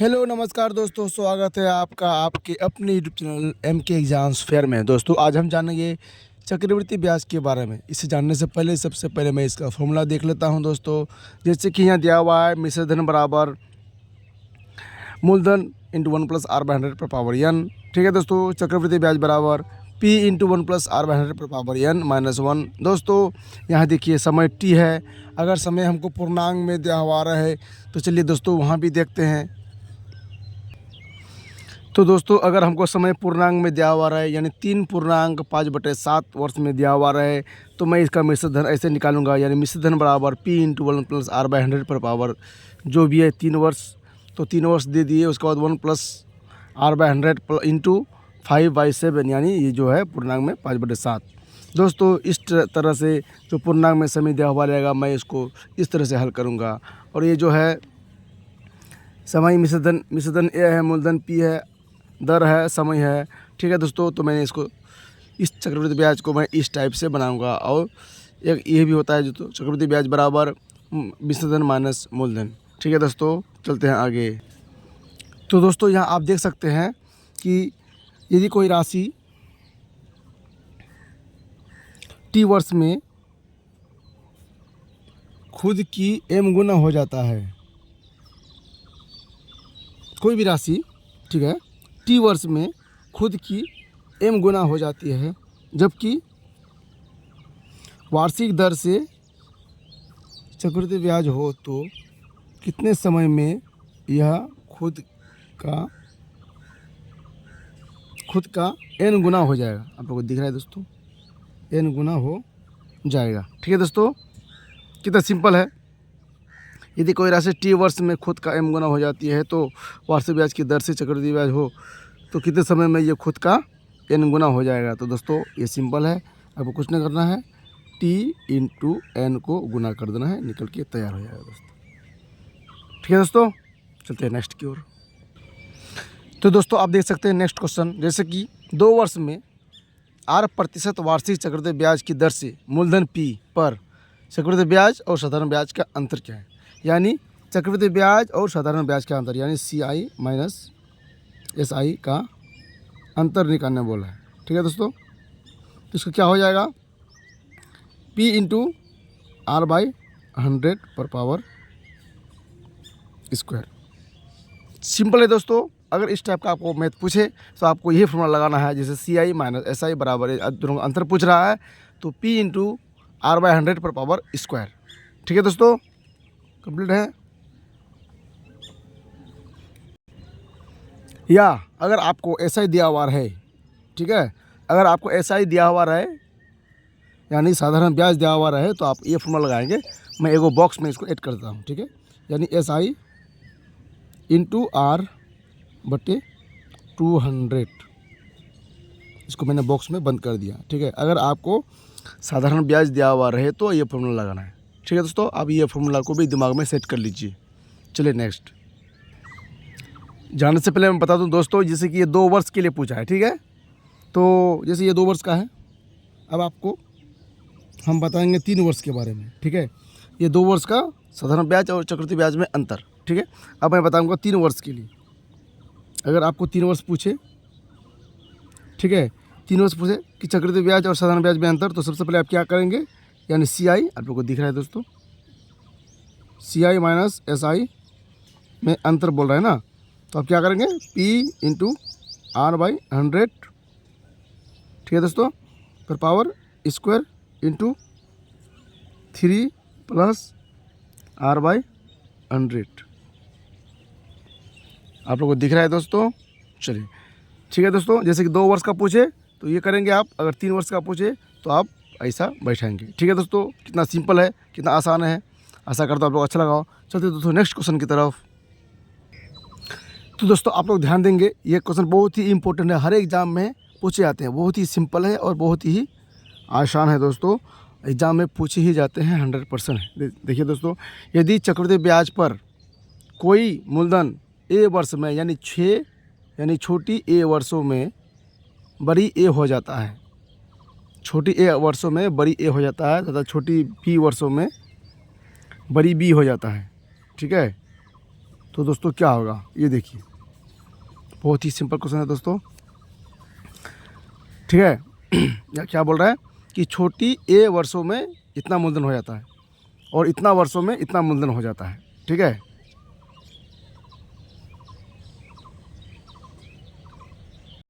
Hello नमस्कार दोस्तों, स्वागत है आपका आपके अपने YouTube channel MK exams fair में। दोस्तों आज हम जानेंगे चक्रवृद्धि ब्याज के बारे में। इसे जानने से पहले सबसे पहले मैं इसका फॉर्मूला देख लेता हूं दोस्तों। जैसे कि यहाँ दिया हुआ है मिश्र धन बराबर मूलधन इंटू 1+r/100 पर पावर n। ठीक है दोस्तों, चक्रवृद्धि ब्याज बराबर P इंटू 1+r/100 पर पावर n -1। दोस्तों यहाँ देखिए समय t है। अगर समय हमको पूर्णांक में दिया हुआ है तो चलिए दोस्तों वहाँ भी देखते हैं। तो दोस्तों अगर हमको समय पूर्णांक में दिया हुआ है यानी 3.5/7 वर्ष में दिया हुआ है तो मैं इसका मिश्र धन ऐसे निकालूंगा, यानी मिश्र धन बराबर P इंटू 1+r/100 पर पावर जो भी है 3 वर्ष, तो 3 वर्ष दे दिए। उसके बाद 1+r/100 इंटू 5/7, यानी ये जो है पूर्णांक में 5/7। दोस्तों इस तरह से जो पूर्णांक में समय दिया हुआ रहेगा मैं इसको इस तरह से हल करूँगा। और ये जो है समय मिश्र धन ए है, मूलधन P है, दर है, समय है। ठीक है दोस्तों, तो मैंने इसको इस चक्रवृद्धि ब्याज को मैं इस टाइप से बनाऊंगा। और एक ये भी होता है जो तो चक्रवृद्धि ब्याज बराबर मिश्र धन माइनस मूलधन। ठीक है दोस्तों, चलते हैं आगे। तो दोस्तों यहाँ आप देख सकते हैं कि यदि कोई राशि T वर्ष में खुद की m गुना हो जाता है, कोई भी राशि, ठीक है, T वर्ष में खुद की m गुना हो जाती है, जबकि वार्षिक दर से चक्रवृद्धि ब्याज हो तो कितने समय में यह खुद का n गुना हो जाएगा। आप लोगों को दिख रहा है दोस्तों, n गुना हो जाएगा। ठीक है दोस्तों, कितना सिंपल है। यदि कोई राशि T वर्ष में खुद का m गुना हो जाती है तो वार्षिक ब्याज की दर से चक्रवृद्धि ब्याज हो तो कितने समय में ये खुद का n गुना हो जाएगा। तो दोस्तों ये सिंपल है, आपको कुछ नहीं करना है, T इंटू n को गुना कर देना है, निकल के तैयार हो जाएगा दोस्तों। ठीक है दोस्तों, चलते हैं नेक्स्ट की ओर। तो दोस्तों आप देख सकते हैं नेक्स्ट क्वेश्चन, जैसे कि 2 वर्ष में 8% वार्षिक चक्रवृद्धि ब्याज की दर से मूलधन P पर चक्रवृद्धि ब्याज और साधारण ब्याज का अंतर क्या है। यानी चक्रवृद्धि ब्याज और साधारण ब्याज का अंतर, यानी CI माइनस SI का अंतर निकालने बोला है। ठीक है दोस्तों, तो इसका क्या हो जाएगा, P इंटू r/100 पर पावर स्क्वायर। सिंपल है दोस्तों। अगर इस टाइप का आपको मैथ पूछे तो आपको यही फॉर्मूला लगाना है, जैसे CI माइनस SI बराबर दोनों का अंतर पूछ रहा है तो P इंटू r/100 पर पावर स्क्वायर। ठीक है दोस्तों, कंप्लीट है। या अगर आपको SI दिया हुआ है, ठीक है, अगर आपको SI दिया हुआ है यानी साधारण ब्याज दिया हुआ है तो आप ये फॉर्मूला लगाएंगे। मैं एगो बॉक्स में इसको ऐड करता हूँ, ठीक है, यानी SI इंटू r/200, इसको मैंने बॉक्स में बंद कर दिया। ठीक है, अगर आपको साधारण ब्याज दिया हुआ रहे तो ये फॉर्मूला लगाना है। ठीक है दोस्तों, आप ये फॉर्मूला को भी दिमाग में सेट कर लीजिए। चलिए नेक्स्ट। जानने से पहले मैं बता दूं दोस्तों, जैसे कि ये 2 वर्ष के लिए पूछा है, ठीक है, तो जैसे ये 2 वर्ष का है, अब आपको हम बताएंगे 3 वर्ष के बारे में। ठीक है, ये 2 वर्ष का साधारण ब्याज और चक्रवृद्धि ब्याज में अंतर। ठीक है, अब मैं बताऊंगा 3 वर्ष के लिए। अगर आपको 3 वर्ष पूछे, ठीक है, 3 वर्ष पूछे कि चक्रवृद्धि ब्याज और साधारण ब्याज में अंतर, तो सबसे पहले आप क्या करेंगे, यानी CI आप लोगों को दिख रहा है दोस्तों, CI माइनस SI में अंतर बोल रहा है ना, तो आप क्या करेंगे, P इंटू r/100, ठीक है दोस्तों, पर power square into 3 plus r/100। आप लोगों को दिख रहा है दोस्तों। चलिए ठीक है दोस्तों, जैसे कि 2 वर्ष का पूछे तो ये करेंगे आप, अगर 3 वर्ष का पूछे तो आप ऐसा बैठाएंगे। ठीक है दोस्तों, कितना सिंपल है, कितना आसान है। आशा करता हूँ आप लोग अच्छा लगा हो। चलते दोस्तों नेक्स्ट क्वेश्चन की तरफ। तो दोस्तों आप लोग ध्यान देंगे, ये क्वेश्चन बहुत ही इंपॉर्टेंट है, हर एग्जाम में पूछे जाते हैं, बहुत ही सिंपल है और बहुत ही आसान है दोस्तों, एग्जाम में पूछे ही जाते हैं 100%। देखिए दोस्तों, यदि चक्रवृद्धि ब्याज पर कोई मूलधन A वर्ष में यानी छोटी a वर्षों में बड़ी a हो जाता है, छोटी a वर्षों में बड़ी a हो जाता है तथा छोटी b वर्षों में बड़ी b हो जाता है। ठीक है, तो दोस्तों क्या होगा ये देखिए, बहुत ही सिंपल क्वेश्चन है दोस्तों, ठीक है। क्या बोल रहा है कि छोटी ए वर्षों में इतना मूलधन हो जाता है और इतना वर्षों में इतना मूलधन हो जाता है, ठीक है।